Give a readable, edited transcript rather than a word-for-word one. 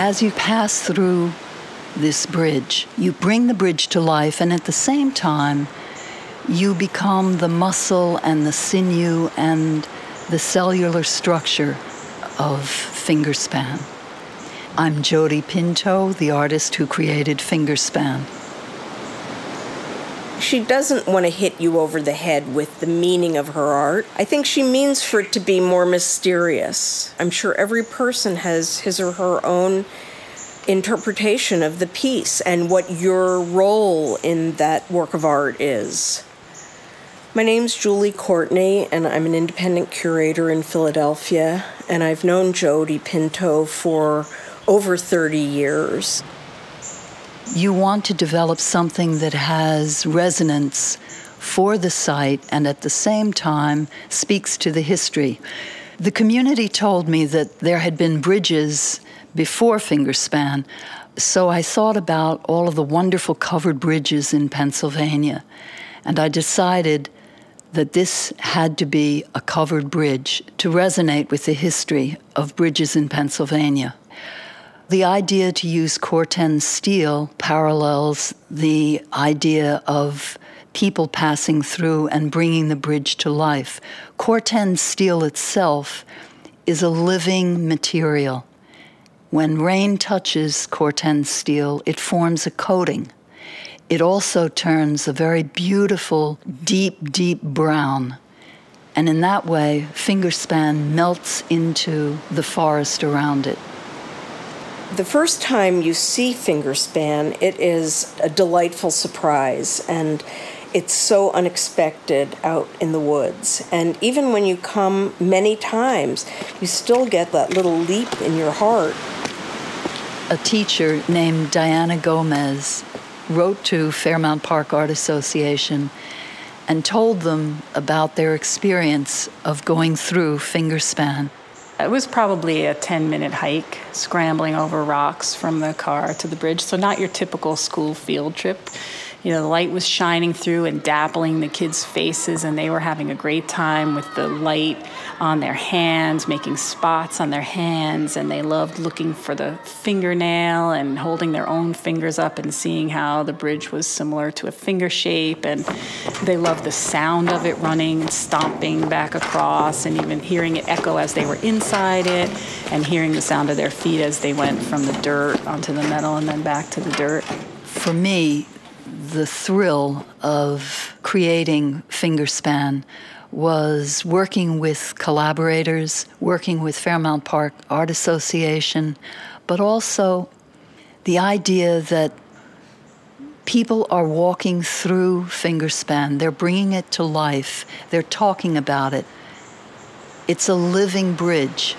As you pass through this bridge, you bring the bridge to life, and at the same time, you become the muscle and the sinew and the cellular structure of Fingerspan. I'm Jody Pinto, the artist who created Fingerspan. She doesn't want to hit you over the head with the meaning of her art. I think she means for it to be more mysterious. I'm sure every person has his or her own interpretation of the piece and what your role in that work of art is. My name's Courtney, and I'm an independent curator in Philadelphia, and I've known Jody Pinto for over 30 years. You want to develop something that has resonance for the site and at the same time speaks to the history. The community told me that there had been bridges before Fingerspan, so I thought about all of the wonderful covered bridges in Pennsylvania, and I decided that this had to be a covered bridge to resonate with the history of bridges in Pennsylvania. The idea to use corten steel parallels the idea of people passing through and bringing the bridge to life. Corten steel itself is a living material. When rain touches corten steel, it forms a coating. It also turns a very beautiful, deep, deep brown. And in that way, Fingerspan melts into the forest around it. The first time you see Fingerspan, it is a delightful surprise, and it's so unexpected out in the woods. And even when you come many times, you still get that little leap in your heart. A teacher named Diana Gomez wrote to Fairmount Park Art Association and told them about their experience of going through Fingerspan. It was probably a 10-minute hike, scrambling over rocks from the car to the bridge, so not your typical school field trip. You know, the light was shining through and dappling the kids' faces, and they were having a great time with the light on their hands, making spots on their hands, and they loved looking for the fingernail and holding their own fingers up and seeing how the bridge was similar to a finger shape, and they loved the sound of it running and stomping back across, and even hearing it echo as they were inside it, and hearing the sound of their feet as they went from the dirt onto the metal and then back to the dirt. For me, the thrill of creating Fingerspan was working with collaborators, working with Fairmount Park Art Association, but also the idea that people are walking through Fingerspan. They're bringing it to life. They're talking about it. It's a living bridge.